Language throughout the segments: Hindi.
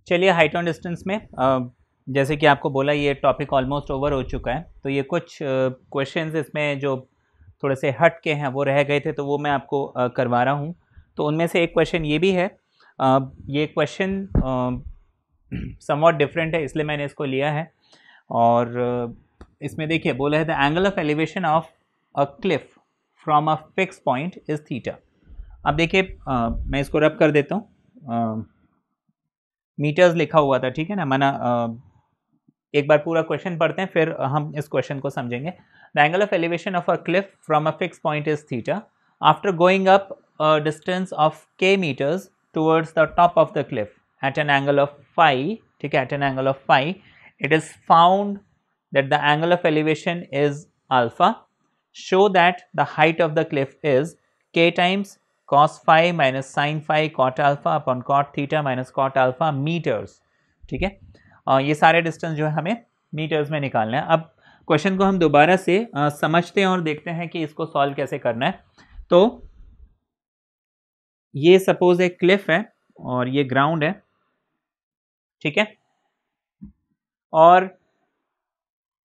चलिए हाइट ऑन डिस्टेंस में जैसे कि आपको बोला ये टॉपिक ऑलमोस्ट ओवर हो चुका है, तो ये कुछ क्वेश्चंस इसमें जो थोड़े से हट के हैं वो रह गए थे, तो वो मैं आपको करवा रहा हूँ। तो उनमें से एक क्वेश्चन ये भी है, ये क्वेश्चन समवॉट डिफरेंट है इसलिए मैंने इसको लिया है। और इसमें देखिए बोला है the angle of elevation of a cliff from a fix point is theta. अब देखिए मैं इसको रब कर देता हूँ, मीटर्स लिखा हुआ था, ठीक है ना, माना एक बार पूरा क्वेश्चन पढ़ते हैं फिर हम इस क्वेश्चन को समझेंगे। The angle of elevation of a cliff from a fix point is theta after going up a distance of k metres towards the top of the cliff at an angle of phi, ठीक है, at an angle of phi it is found that the angle of elevation is alpha. Show that the height of the cliff is k times cos phi minus sin phi cot alpha upon cot theta minus cot alpha meters, ठीक है। ये सारे डिस्टेंस जो है हमें मीटर्स में निकालना है। अब क्वेश्चन को हम दोबारा से समझते हैं और देखते हैं कि इसको सॉल्व कैसे करना है। तो ये सपोज एक क्लिफ है और ये ग्राउंड है, ठीक है, और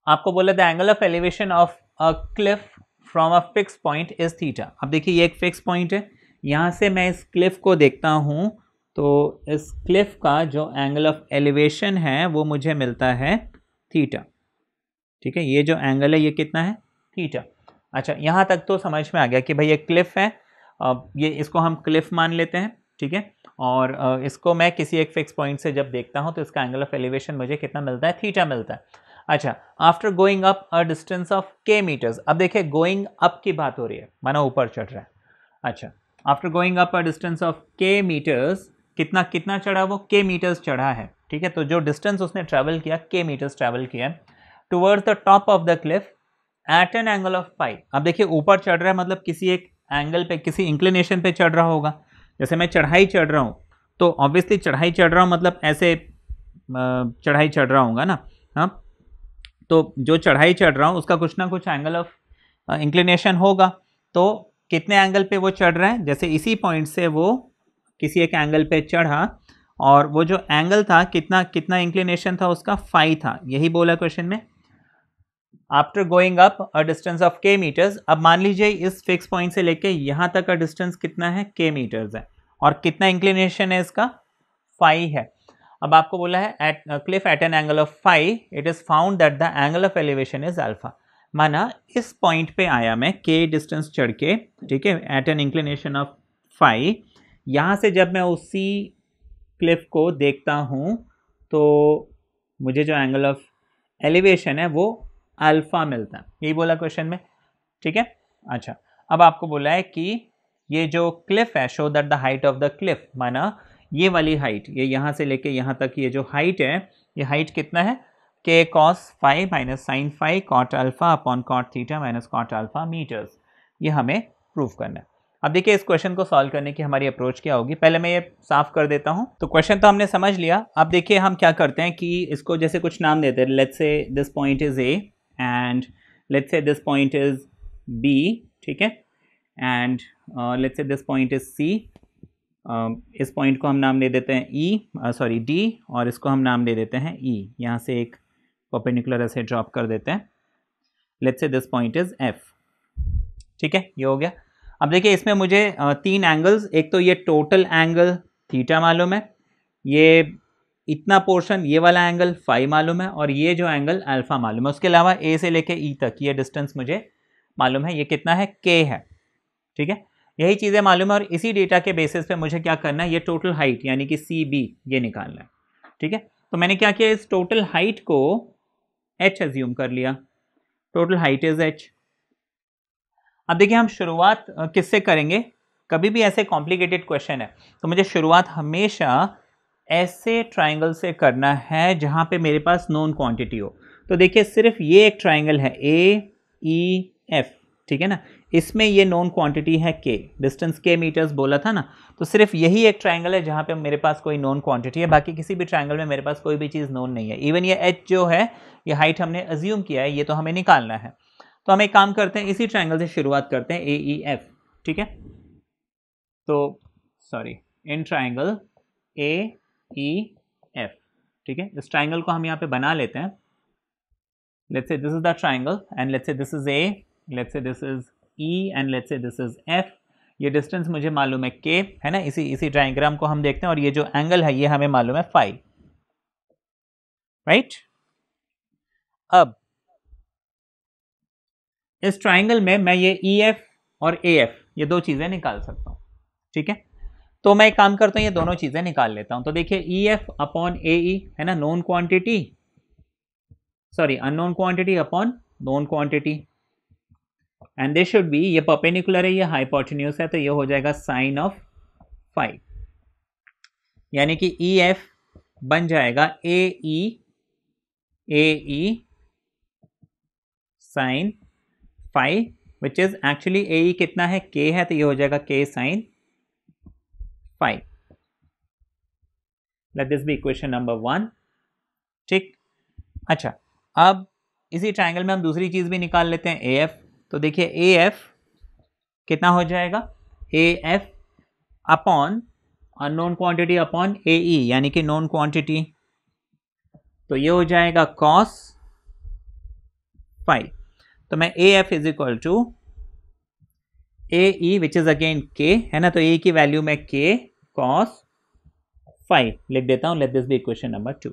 आपको बोला the angle of elevation of a cliff from a fix point is theta. अब देखिए ये एक फिक्स पॉइंट है, यहाँ से मैं इस क्लिफ को देखता हूँ तो इस क्लिफ का जो एंगल ऑफ एलिवेशन है वो मुझे मिलता है थीटा, ठीक है। ये जो एंगल है ये कितना है, थीटा। अच्छा, यहाँ तक तो समझ में आ गया कि भाई ये क्लिफ है, ये इसको हम क्लिफ मान लेते हैं, ठीक है। और इसको मैं किसी एक फिक्स पॉइंट से जब देखता हूँ तो इसका एंगल ऑफ एलिवेशन मुझे कितना मिलता है, थीटा मिलता है। अच्छा, after going up a distance of k metres, अब देखिए गोइंग अप की बात हो रही है, माना ऊपर चढ़ रहा है। अच्छा, after going up a distance of k metres, कितना कितना चढ़ा, वो k मीटर्स चढ़ा है, ठीक है। तो जो डिस्टेंस उसने ट्रैवल किया, k मीटर्स ट्रैवल किया towards the top of the cliff at an angle of phi. अब देखिए ऊपर चढ़ रहा है मतलब किसी एक एंगल पे, किसी इंक्लिनेशन पे चढ़ रहा होगा। जैसे मैं चढ़ाई चढ़ रहा हूँ तो ऑब्वियसली चढ़ाई चढ़ रहा हूँ मतलब ऐसे चढ़ाई चढ़ रहा हूँगा ना, हाँ। तो जो चढ़ाई चढ़ रहा हूँ उसका कुछ ना कुछ एंगल ऑफ इंक्लिनेशन होगा। तो कितने एंगल पे वो चढ़ रहा है, जैसे इसी पॉइंट से वो किसी एक एंगल पे चढ़ा और वो जो एंगल था कितना कितना इंक्लिनेशन था उसका, फाई था, यही बोला क्वेश्चन में। After going up a distance of k metres, अब मान लीजिए इस फिक्स पॉइंट से लेके यहाँ तक का डिस्टेंस कितना है, k मीटर्स है, और कितना इंक्लिनेशन है इसका, फाई है। अब आपको बोला है at cliff at an angle of phi it is found that the angle of elevation is alpha. माना इस पॉइंट पे आया मैं k डिस्टेंस चढ़ के, ठीक है, at an inclination of phi. यहाँ से जब मैं उसी क्लिफ को देखता हूँ तो मुझे जो एंगल ऑफ एलिवेशन है वो अल्फा मिलता है, यही बोला क्वेश्चन में, ठीक है। अच्छा, अब आपको बोला है कि ये जो क्लिफ है, show that the height of the Cliff, माना ये वाली हाइट, ये यहाँ से लेके यहाँ तक ये जो हाइट है, ये हाइट कितना है, k cos phi minus sine phi cot alpha upon cot theta minus cot alpha metres. ये हमें प्रूव करना है। अब देखिए इस क्वेश्चन को सॉल्व करने की हमारी अप्रोच क्या होगी, पहले मैं ये साफ कर देता हूँ। तो क्वेश्चन तो हमने समझ लिया। अब देखिए हम क्या करते हैं कि इसको जैसे कुछ नाम देते हैं, let's say this point is A and let's say this point is B, ठीक है, and let's say this point is C. इस पॉइंट को हम नाम दे देते हैं ई, डी, और इसको हम नाम दे देते हैं ई। यहाँ से एक परपेंडिकुलर ऐसे ड्रॉप कर देते हैं, let's say this point is F, ठीक है, ये हो गया। अब देखिए इसमें मुझे तीन एंगल्स, एक तो ये टोटल एंगल थीटा मालूम है, ये इतना पोर्शन ये वाला एंगल फाई मालूम है, और ये जो एंगल अल्फा मालूम है। उसके अलावा ए से लेके ई तक ये डिस्टेंस मुझे मालूम है, ये कितना है, के है, ठीक है। यही चीज़ें मालूम है और इसी डेटा के बेसिस पे मुझे क्या करना है, ये टोटल हाइट यानी कि सी बी ये निकालना है, ठीक है। तो मैंने क्या किया, इस टोटल हाइट को h एज्यूम कर लिया, टोटल हाइट इज h। अब देखिए हम शुरुआत किससे करेंगे, कभी भी ऐसे कॉम्प्लिकेटेड क्वेश्चन है तो मुझे शुरुआत हमेशा ऐसे ट्राइंगल से करना है जहां पे मेरे पास नोन क्वांटिटी हो। तो देखिए सिर्फ ये एक ट्राइंगल है ए ई एफ, ठीक है ना, इसमें ये नोन क्वांटिटी है k, डिस्टेंस k मीटर्स बोला था ना। तो सिर्फ यही एक ट्राइंगल है जहाँ पे मेरे पास कोई नोन क्वांटिटी है, बाकी किसी भी ट्राइंगल में मेरे पास कोई भी चीज़ नोन नहीं है। इवन ये h जो है, ये हाइट हमने अज्यूम किया है, ये तो हमें निकालना है। तो हम एक काम करते हैं, इसी ट्राइंगल से शुरुआत करते हैं, ए ई एफ, ठीक है। तो sorry, in triangle A E F, ठीक है, इस ट्राइंगल को हम यहाँ पे बना लेते हैं. Let's say this is the triangle and let's say this is a, let's say this is E and let's say this is F. ये डिस्टेंस मुझे मालूम है के, है ना. इसी डायग्राम को हम देखते हैं और ये जो एंगल है ये हमें मालूम है फाई, राइट. अब इस ट्राइंगल में मैं ये ई एफ और ए एफ ये दो चीजें निकाल सकता हूं. ठीक है, तो मैं एक काम करता हूं, ये दोनों चीजें निकाल लेता हूं. तो देखिए ई एफ अपॉन ए ई है ना, known quantity, sorry unknown quantity upon known quantity, and this should be, ये परपेंडिकुलर है, ये हाइपोटेन्यूज है, तो ये हो जाएगा साइन ऑफ फाई. यानी कि ई एफ बन जाएगा A E sine phi, which is actually A E कितना है, के है, तो ये हो जाएगा K sine phi. Let this be equation number 1. ठीक, अच्छा, अब इसी ट्राइंगल में हम दूसरी चीज भी निकाल लेते हैं, ए एफ. तो देखिए ए एफ कितना हो जाएगा, A F upon unknown quantity upon A E यानी कि नोन क्वांटिटी, तो ये हो जाएगा कॉस फाई. तो मैं A F is equal to A E which is again k, है ना, तो ए की वैल्यू में के कॉस फाई लिख देता हूं. Let this be equation number 2.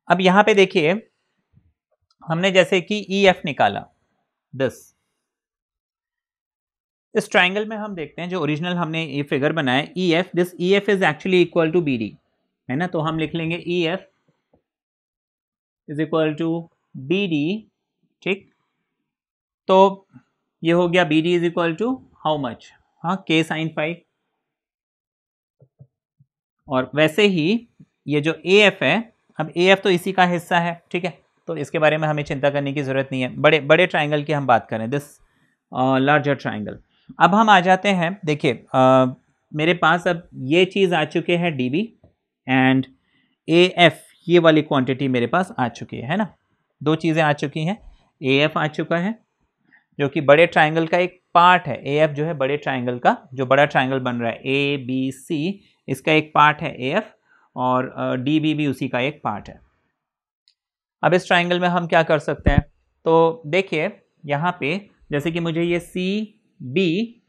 अब यहां पे देखिए हमने जैसे कि ई एफ निकाला, इस ट्राइंगल में हम देखते हैं जो ओरिजिनल हमने ये फिगर बनाया E F, this E F is actually equal to B D, है ना. तो हम लिख लेंगे E F is equal to B D. ठीक, तो ये हो गया B D is equal to how much, हाँ, के साइन फाई. और वैसे ही ये जो ए एफ है, अब ए एफ तो इसी का हिस्सा है, ठीक है, तो इसके बारे में हमें चिंता करने की जरूरत नहीं है. बड़े बड़े ट्राइंगल की हम बात करें, दिस लार्जर ट्राइंगल. अब हम आ जाते हैं, देखिए मेरे पास अब ये चीज़ आ चुके हैं D B and A F, ये वाली क्वांटिटी मेरे पास आ चुकी है ना. दो चीज़ें आ चुकी हैं, ए एफ आ चुका है जो कि बड़े ट्राइंगल का एक पार्ट है. ए एफ जो है बड़े ट्राइंगल का, जो बड़ा ट्राइंगल बन रहा है ए बी सी, इसका एक पार्ट है ए एफ, और डी बी भी उसी का एक पार्ट है. अब इस ट्राइंगल में हम क्या कर सकते हैं, तो देखिए यहाँ पे जैसे कि मुझे ये सी बी,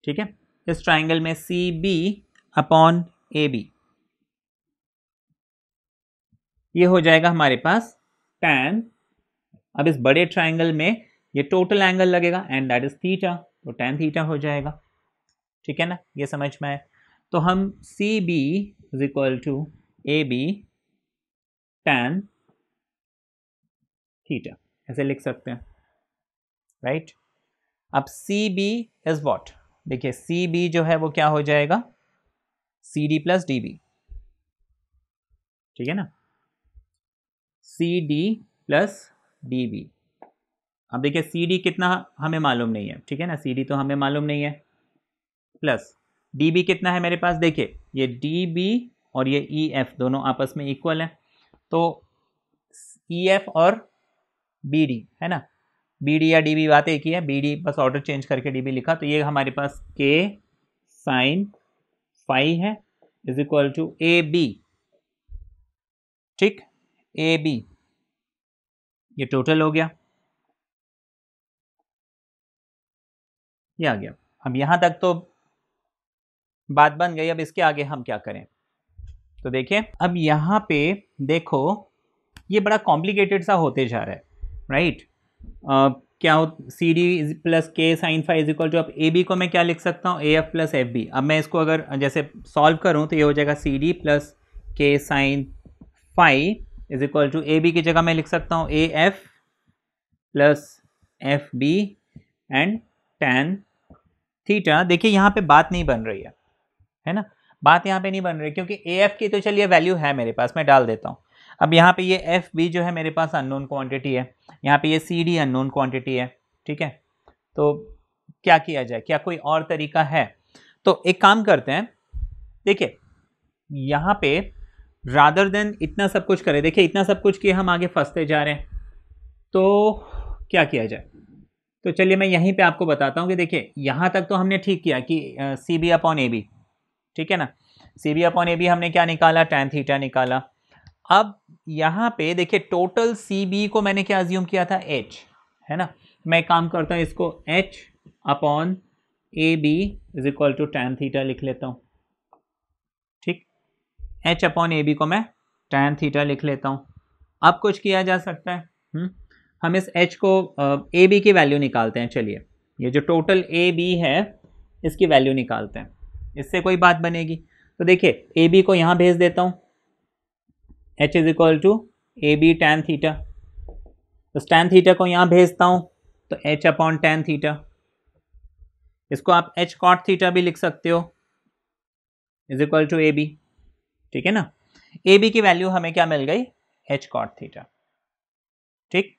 ठीक है, इस ट्राइंगल में C B upon A B, ये हो जाएगा हमारे पास tan. अब इस बड़े ट्राइंगल में ये टोटल एंगल लगेगा एंड दैट इज थीटा, तो tan थीटा हो जाएगा. ठीक है ना, ये समझ में आए. तो हम C B is equal to A B tan theta ऐसे लिख सकते हैं, राइट. अब सी बी इज वॉट, देखिए सी बी जो है वो क्या हो जाएगा, C D plus D B. ठीक है ना, C D plus D B. अब देखिए सी डी कितना हमें मालूम नहीं है, ठीक है ना, सी डी तो हमें मालूम नहीं है, प्लस डी बी कितना है मेरे पास, देखिए ये डी बी और ये ई एफ दोनों आपस में इक्वल है, तो ई एफ और बी डी, है ना, बी डी या डी बी बात एक ही है, बी डी बस ऑर्डर चेंज करके डी बी लिखा, तो ये हमारे पास के साइन फाई है is equal to A B. ठीक, ए बी ये टोटल हो गया, ये आ गया. अब यहां तक तो बात बन गई. अब इसके आगे हम क्या करें, तो देखिए अब यहां पे देखो ये बड़ा कॉम्प्लिकेटेड सा होते जा रहा है, राइट. क्या हो, C D plus k sine phi is equal to, अब ए बी को मैं क्या लिख सकता हूँ, A F plus F B. अब मैं इसको अगर जैसे सॉल्व करूँ तो ये हो जाएगा C D plus k sine phi is equal to, A B की जगह मैं लिख सकता हूँ A F plus F B and tan theta. देखिए यहाँ पे बात नहीं बन रही है ना, बात यहाँ पे नहीं बन रही क्योंकि ए एफ की तो चलिए वैल्यू है मेरे पास, मैं डाल देता हूँ. अब यहाँ पे ये एफ बी जो है मेरे पास अननोन क्वांटिटी है, यहाँ पे ये सी डी अननोन क्वांटिटी है. ठीक है, तो क्या किया जाए, क्या कोई और तरीका है, तो एक काम करते हैं. देखिए यहाँ पे रादर देन इतना सब कुछ करें, देखिए इतना सब कुछ किए हम आगे फंसते जा रहे हैं, तो क्या किया जाए. तो चलिए मैं यहीं पे आपको बताता हूँ कि देखिए यहाँ तक तो हमने ठीक किया कि C B upon A B, ठीक है ना, C B upon A B हमने क्या निकाला, tan थीटा निकाला। अब यहाँ पे देखिए टोटल सी बी को मैंने क्या अज्यूम किया था, h, है ना। मैं काम करता हूँ इसको h upon A B is equal to tan theta लिख लेता हूँ, ठीक। h अपॉन ए बी को मैं tan थीटा लिख लेता हूँ। अब कुछ किया जा सकता है, हम इस h को ए बी की वैल्यू निकालते हैं। चलिए ये जो टोटल ए बी है इसकी वैल्यू निकालते हैं, इससे कोई बात बनेगी। तो देखिए ए बी को यहाँ भेज देता हूँ, h is equal to A B tan theta, तो टैन थीटा को यहाँ भेजता हूँ तो h अपॉन टैन थीटा, इसको आप h कॉट थीटा भी लिख सकते हो, is equal to A B, ठीक है ना। ए बी की वैल्यू हमें क्या मिल गई, h कॉट थीटा, ठीक।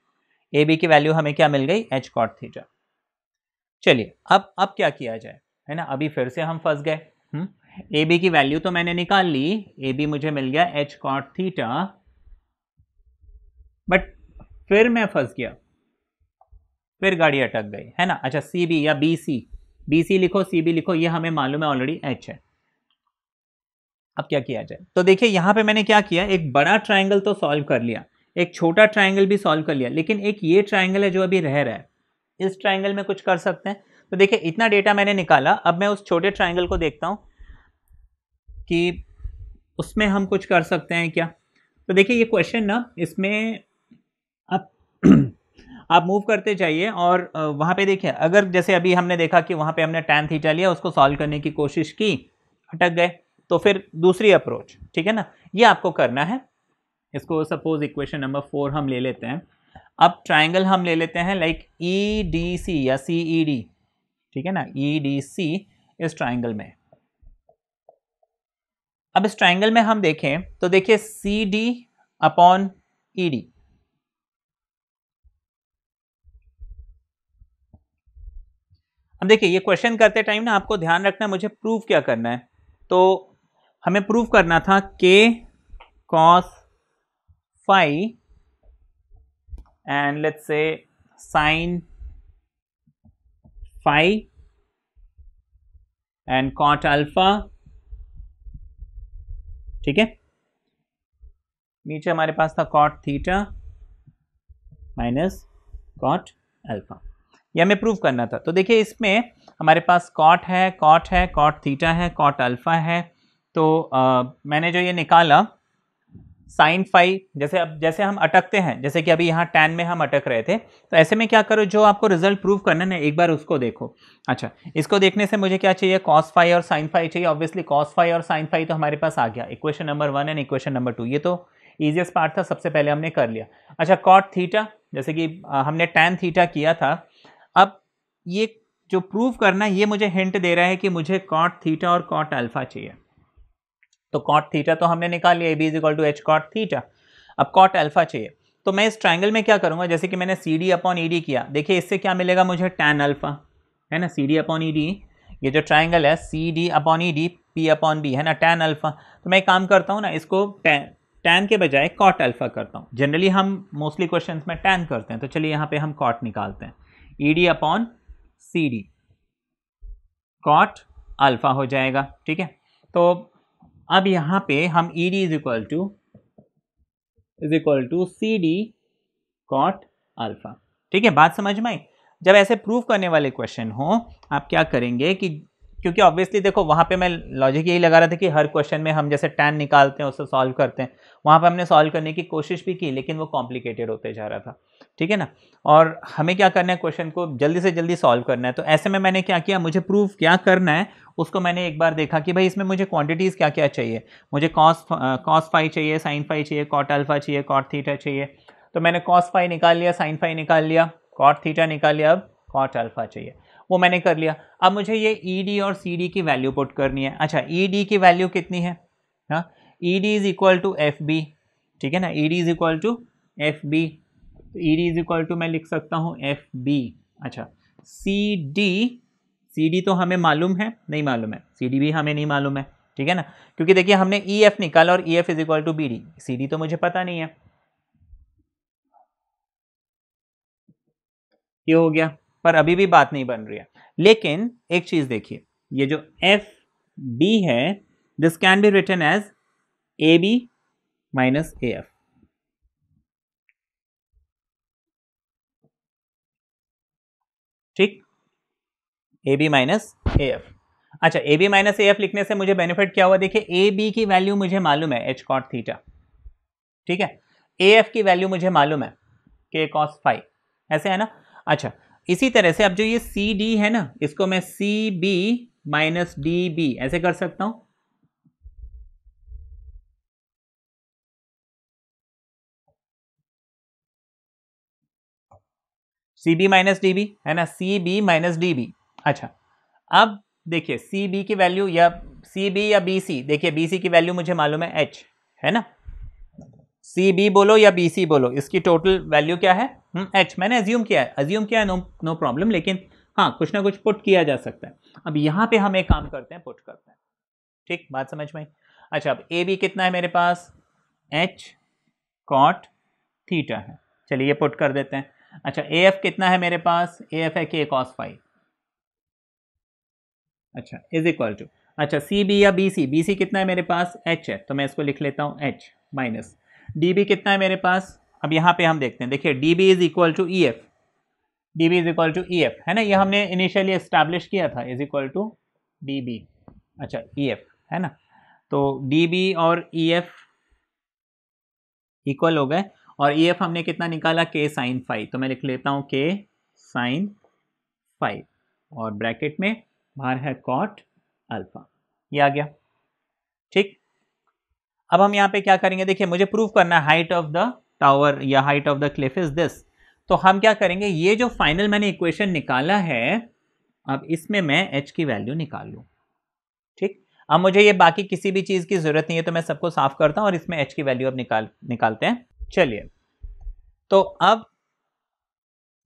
ए बी की वैल्यू हमें क्या मिल गई, h कॉट थीटा। चलिए अब क्या किया जाए, है ना। अभी फिर से हम फंस गए, ए बी की वैल्यू तो मैंने निकाल ली, ए बी मुझे मिल गया h कॉट थीटा, बट फिर मैं फंस गया, फिर गाड़ी अटक गई, है ना। अच्छा सी बी या बी सी लिखो, सी बी लिखो, ये हमें मालूम है ऑलरेडी h है। अब क्या किया जाए, तो देखिए यहाँ पे मैंने क्या किया, एक बड़ा ट्राइंगल तो सॉल्व कर लिया, एक छोटा ट्राइंगल भी सॉल्व कर लिया, लेकिन एक ये ट्राइंगल है जो अभी रह रहा है, इस ट्राइंगल में कुछ कर सकते हैं। तो देखिए इतना डेटा मैंने निकाला, अब मैं उस छोटे ट्राइंगल को देखता हूँ कि उसमें हम कुछ कर सकते हैं क्या। तो देखिए ये क्वेश्चन ना, इसमें आप आप मूव करते जाइए और वहाँ पे देखिए, अगर जैसे अभी हमने देखा कि वहाँ पे हमने tan थीटा लिया, उसको सॉल्व करने की कोशिश की, अटक गए, तो फिर दूसरी अप्रोच, ठीक है ना, ये आपको करना है। इसको सपोज इक्वेशन नंबर 4 हम ले लेते हैं। अब ट्राइंगल हम ले लेते हैं लाइक ई डी सी या सी ई डी, ठीक है ना, ई डी सी इस ट्राइंगल में। अब इस ट्राइंगल में हम देखें तो देखिए C D upon E D, अब देखिए ये क्वेश्चन करते टाइम ना आपको ध्यान रखना है, मुझे प्रूव क्या करना है। तो हमें प्रूव करना था k cos phi and let's say sin phi and cot alpha, ठीक है। नीचे हमारे पास था cot theta minus cot alpha, ये हमें प्रूव करना था। तो देखिए इसमें हमारे पास cot है, cot थीटा है, cot अल्फा है। तो मैंने जो ये निकाला साइन फाई, जैसे हम अटकते हैं, जैसे कि अभी यहाँ टैन में हम अटक रहे थे, तो ऐसे में क्या करो, जो आपको रिजल्ट प्रूव करना है ना, एक बार उसको देखो। अच्छा इसको देखने से मुझे क्या चाहिए, कॉस फाई और साइन फाई चाहिए। ऑब्वियसली कॉस फाई और साइन फाई तो हमारे पास आ गया, equation number 1 and equation number 2, ये तो ईजिएस्ट पार्ट था, सबसे पहले हमने कर लिया। अच्छा कॉट थीटा, जैसे कि हमने टैन थीटा किया था। अब ये जो प्रूव करना है, ये मुझे हिंट दे रहा है कि मुझे कॉट थीटा और कॉट अल्फा चाहिए। तो कॉट थीटा तो हमने निकाल लिया, A B is equal to H cot theta. अब कॉट अल्फा चाहिए, तो मैं इस ट्राइंगल में क्या करूंगा, जैसे कि मैंने C D upon E D किया, देखिए इससे क्या मिलेगा मुझे, टैन अल्फा, है ना। C D upon E D, ये जो ट्राइंगल है C D upon E D P upon B, है ना, टैन अल्फा। तो मैं एक काम करता हूँ ना, इसको टैन के बजाय कॉट अल्फा करता हूँ। जनरली हम मोस्टली क्वेश्चन में टैन करते हैं, तो चलिए यहाँ पे हम कॉट निकालते हैं, E D upon C D cot alpha हो जाएगा, ठीक है। तो अब यहाँ पे हम E D is equal to C D cot alpha, ठीक है। बात समझ में आई। जब ऐसे प्रूव करने वाले क्वेश्चन हो, आप क्या करेंगे कि, क्योंकि ऑब्वियसली देखो वहाँ पे मैं लॉजिक यही लगा रहा था कि हर क्वेश्चन में हम जैसे टैन निकालते हैं उससे सॉल्व करते हैं, वहाँ पे हमने सॉल्व करने की कोशिश भी की, लेकिन वो कॉम्प्लिकेटेड होते जा रहा था, ठीक है ना। और हमें क्या करना है, क्वेश्चन को जल्दी से जल्दी सॉल्व करना है। तो ऐसे में मैंने क्या किया, मुझे प्रूव क्या करना है उसको मैंने एक बार देखा कि भाई इसमें मुझे क्वांटिटीज़ क्या क्या चाहिए। मुझे कॉस फाई चाहिए, साइन फाई चाहिए, कॉट अल्फा चाहिए, कॉट थीटा चाहिए। तो मैंने कॉस फाई निकाल लिया, साइन फाई निकाल लिया, कॉट थीटा निकाल लिया, अब कॉट अल्फा चाहिए, वो मैंने कर लिया। अब मुझे ये ई डी और सी डी की वैल्यू पुट करनी है। अच्छा ई डी की वैल्यू कितनी है, हाँ, E D is equal to F B, ठीक है ना, E D is equal to F B. E D is equal to मैं लिख सकता हूँ एफ बी। अच्छा सी डी तो हमें मालूम है, नहीं मालूम है, सी डी भी हमें नहीं मालूम है, ठीक है ना, क्योंकि देखिए हमने ई एफ निकाला और E F is equal to B D, C D तो मुझे पता नहीं है, ये हो गया। पर अभी भी बात नहीं बन रही है। लेकिन एक चीज देखिए, ये जो एफ बी है this can be written as A B minus A F. ठीक, A B minus A F. अच्छा, A B minus A F लिखने से मुझे बेनिफिट क्या हुआ, देखिए ए बी की वैल्यू मुझे मालूम है एच कॉट थीटा, ठीक है, ए एफ की वैल्यू मुझे मालूम है के कॉस फाई, ऐसे है ना। अच्छा, इसी तरह से अब जो ये सी डी है ना, इसको मैं C B minus D B ऐसे कर सकता हूं। C B minus D B है ना, C B minus D B. अच्छा, अब देखिए सी बी की वैल्यू या सी बी या बी सी, देखिए बी सी की वैल्यू मुझे मालूम है एच, है ना, सी बी बोलो या बी सी बोलो, इसकी टोटल वैल्यू क्या है, एच। मैंने अज्यूम किया है, नो प्रॉब्लम, लेकिन हाँ कुछ ना कुछ पुट किया जा सकता है। अब यहाँ पे हम एक काम करते हैं, पुट करते हैं। ठीक, बात समझ में आई। अच्छा, अब ए बी कितना है मेरे पास, एच कॉट थीटा है, चलिए ये पुट कर देते हैं। अच्छा, ए एफ कितना है मेरे पास, ए एफ है के कॉस फाई। अच्छा, इज इक्वल टू, अच्छा सी बी या बी सी कितना है मेरे पास, एच है, तो मैं इसको लिख लेता हूँ एच माइनस डी बी कितना है मेरे पास। अब यहाँ पे हम देखते हैं, देखिए D B is equal to E F, D B is equal to E F, है ना, ये हमने इनिशियली एस्टैब्लिश किया था, is equal to D B. अच्छा, ई एफ है ना, तो डी बी और ई एफ इक्वल हो गए, और ई एफ हमने कितना निकाला, के साइन फाई, तो मैं लिख लेता हूँ के साइन फाई, और ब्रैकेट में बाहर है कॉट अल्फा, ये आ गया। ठीक, अब हम यहाँ पे क्या करेंगे, देखिए मुझे प्रूव करना है हाइट ऑफ द टावर या height of the Cliff is this, तो हम क्या करेंगे, ये जो फाइनल मैंने इक्वेशन निकाला है, अब इसमें मैं h की वैल्यू निकाल लूँ। ठीक, अब मुझे ये बाकी किसी भी चीज़ की जरूरत नहीं है, तो मैं सबको साफ करता हूँ और इसमें h की वैल्यू अब निकालते हैं। चलिए, तो अब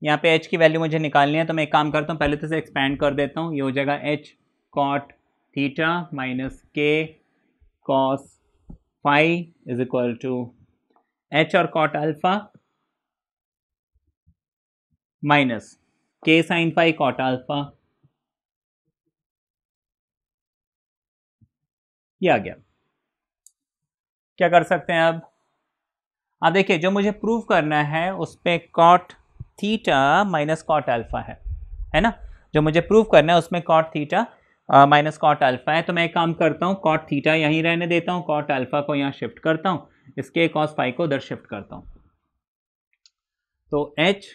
यहाँ पे h की वैल्यू मुझे निकालनी है, तो मैं एक काम करता हूँ, पहले तो इसे एक्सपैंड कर देता हूँ, ये हो जाएगा h cot theta minus k cos phi is equal to h और cot alpha minus k sine phi cot alpha, ये आ गया। क्या कर सकते हैं अब देखिए जो मुझे प्रूव करना है उस पे cot theta minus cot alpha है ना, जो मुझे प्रूव करना है उसमें cot theta minus cot alpha है, तो मैं एक काम करता हूँ, कॉट थीटा यहीं रहने देता हूँ, कॉट अल्फा को यहाँ शिफ्ट करता हूँ, इसके कॉस फाई को उधर शिफ्ट करता हूँ, तो h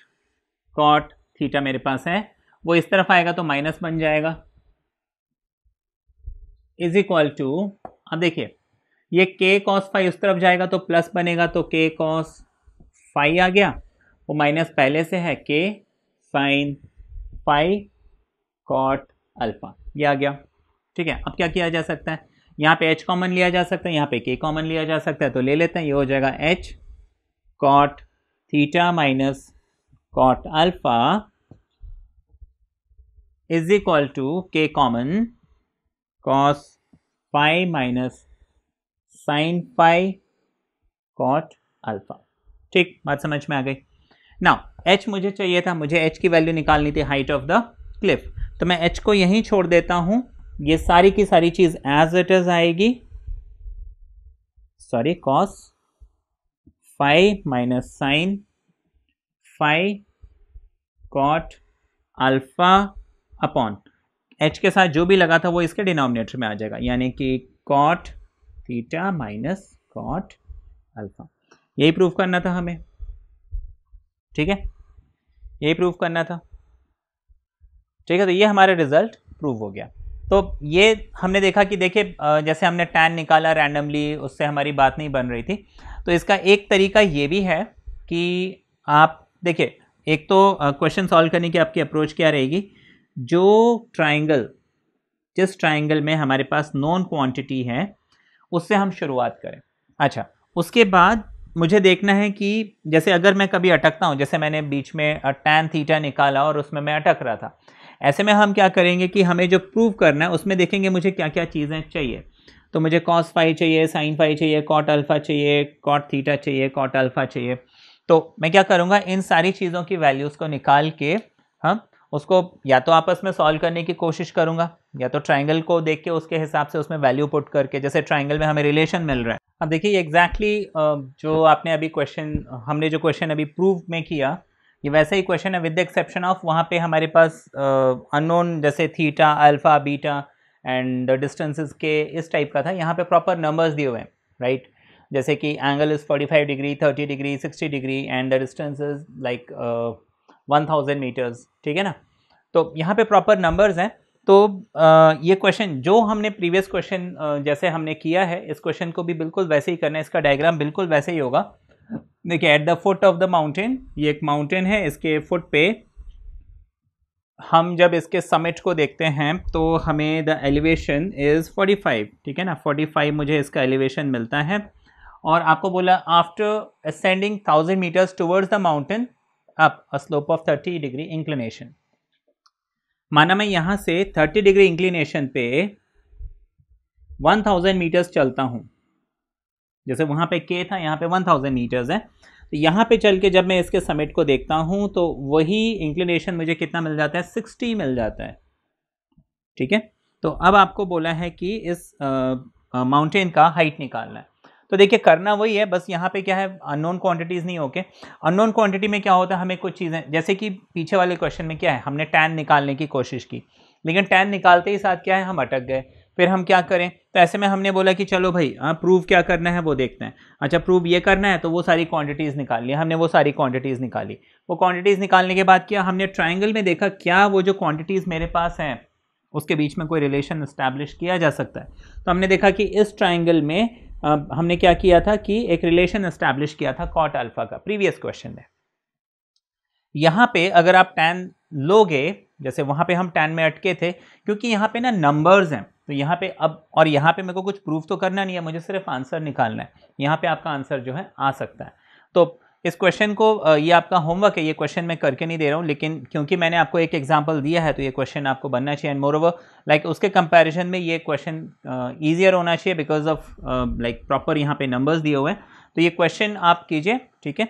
कॉट थीटा मेरे पास है, वो इस तरफ आएगा तो माइनस बन जाएगा, इज इक्वल टू, अब देखिए ये k कॉस फाई उस तरफ जाएगा तो प्लस बनेगा, तो k कॉस फाई आ गया, वो माइनस पहले से है, k sine phi cot alpha, ये आ गया। ठीक है, अब क्या किया जा सकता है, यहाँ पे h कॉमन लिया जा सकता है, यहाँ पे k कॉमन लिया जा सकता है, तो ले लेते हैं, ये हो जाएगा h cot theta minus cot alpha is equal to k common cos phi minus sine phi cot alpha. ठीक, बात समझ में आ गई। नाउ h मुझे चाहिए था, मुझे h की वैल्यू निकालनी थी हाइट ऑफ द क्लिफ, तो मैं h को यहीं छोड़ देता हूं, ये सारी की सारी चीज एज इट इज आएगी, sorry cos phi minus sine phi cot alpha upon h के साथ जो भी लगा था वो इसके डिनोमिनेटर में आ जाएगा, यानी कि cot theta minus cot alpha, यही प्रूव करना था हमें। ठीक है, यही प्रूव करना था। ठीक है, तो ये हमारा रिजल्ट प्रूव हो गया। तो ये हमने देखा कि देखिए जैसे हमने टैन निकाला रैंडमली, उससे हमारी बात नहीं बन रही थी, तो इसका एक तरीका ये भी है कि आप देखिए, एक तो क्वेश्चन सॉल्व करने की आपकी अप्रोच क्या रहेगी, जो ट्राइंगल, जिस ट्राइंगल में हमारे पास नॉन क्वांटिटी है उससे हम शुरुआत करें। अच्छा, उसके बाद मुझे देखना है कि जैसे अगर मैं कभी अटकता हूँ, जैसे मैंने बीच में टैन थीटा निकाला और उसमें मैं अटक रहा था, ऐसे में हम क्या करेंगे कि हमें जो प्रूव करना है उसमें देखेंगे मुझे क्या क्या चीज़ें चाहिए, तो मुझे कॉस फाई चाहिए, साइन फाई चाहिए, कॉट अल्फा चाहिए, कॉट थीटा चाहिए, कॉट अल्फा चाहिए, तो मैं क्या करूँगा, इन सारी चीज़ों की वैल्यूज़ को निकाल के हम उसको या तो आपस में सॉल्व करने की कोशिश करूंगा, या तो ट्राइंगल को देख के उसके हिसाब से उसमें वैल्यू पुट करके, जैसे ट्राइंगल में हमें रिलेशन मिल रहा है। अब देखिए एग्जैक्टली जो आपने अभी क्वेश्चन, हमने जो क्वेश्चन अभी प्रूव में किया, ये वैसा ही क्वेश्चन है विद द एक्सेप्शन ऑफ वहाँ पे हमारे पास अननोन जैसे theta, alpha, beta and the distances के इस टाइप का था। यहाँ पे प्रॉपर नंबर्स दिए हुए हैं, राइट। जैसे कि angle is 45 degree, 30 degree, 60 degree and the distance is like 1000 metres, ठीक है ना। तो यहाँ पे प्रॉपर नंबर्स हैं। तो ये क्वेश्चन जो हमने प्रीवियस क्वेश्चन जैसे हमने किया है, इस क्वेश्चन को भी बिल्कुल वैसे ही करना है। इसका डायग्राम बिल्कुल वैसे ही होगा। देखिए at the foot of the mountain, ये एक माउंटेन है, इसके फुट पे हम जब इसके समिट को देखते हैं तो हमें द एलिवेशन इज़ 45, ठीक है ना। 45 मुझे इसका एलिवेशन मिलता है। और आपको बोला after ascending 1000 metres towards the mountain up a slope of 30 degree inclination. माना मैं यहाँ से 30 डिग्री इंक्लिनेशन पे 1000 मीटर्स चलता हूँ, जैसे वहाँ पे के था, यहाँ पे 1000 मीटर्स है। तो यहाँ पे चल के जब मैं इसके समिट को देखता हूँ तो वही इंक्लिनेशन मुझे कितना मिल जाता है, 60 मिल जाता है, ठीक है। तो अब आपको बोला है कि इस माउंटेन का हाइट निकालना है। तो देखिए करना वही है, बस यहाँ पे क्या है, अननोन क्वांटिटीज़ नहीं होके। अननोन क्वांटिटी में क्या होता है, हमें कुछ चीज़ें, जैसे कि पीछे वाले क्वेश्चन में क्या है, हमने टैन निकालने की कोशिश की, लेकिन टैन निकालते ही साथ क्या है, हम अटक गए। फिर हम क्या करें, तो ऐसे में हमने बोला कि चलो भाई प्रूव क्या करना है वो देखते हैं। अच्छा प्रूव ये करना है, तो वो सारी क्वांटिटीज़ निकाल ली हमने, वो सारी क्वांटिटीज़ निकाली। वो क्वांटिटीज़ निकालने के बाद क्या, हमने ट्राइंगल में देखा क्या वो जो क्वांटिटीज़ मेरे पास हैं उसके बीच में कोई रिलेशन इस्टेब्लिश किया जा सकता है। तो हमने देखा कि इस ट्राइंगल में हमने क्या किया था कि एक रिलेशन इस्टेब्लिश किया था कॉट अल्फा का, प्रीवियस क्वेश्चन में। यहाँ पे अगर आप टैन लोगे, जैसे वहाँ पे हम टैन में अटके थे, क्योंकि यहाँ पे ना नंबर्स हैं, तो यहाँ पे अब, और यहाँ पे मेरे को कुछ प्रूफ तो करना नहीं है, मुझे सिर्फ आंसर निकालना है। यहाँ पे आपका आंसर जो है आ सकता है। तो इस क्वेश्चन को, ये आपका होमवर्क है, ये क्वेश्चन मैं करके नहीं दे रहा हूँ, लेकिन क्योंकि मैंने आपको एक एग्जांपल दिया है तो ये क्वेश्चन आपको बनना चाहिए। एंड मोर ओवर लाइक उसके कंपैरिजन में ये क्वेश्चन ईजियर होना चाहिए बिकॉज ऑफ लाइक प्रॉपर यहाँ पे नंबर्स दिए हुए हैं। तो ये क्वेश्चन आप कीजिए, ठीक है।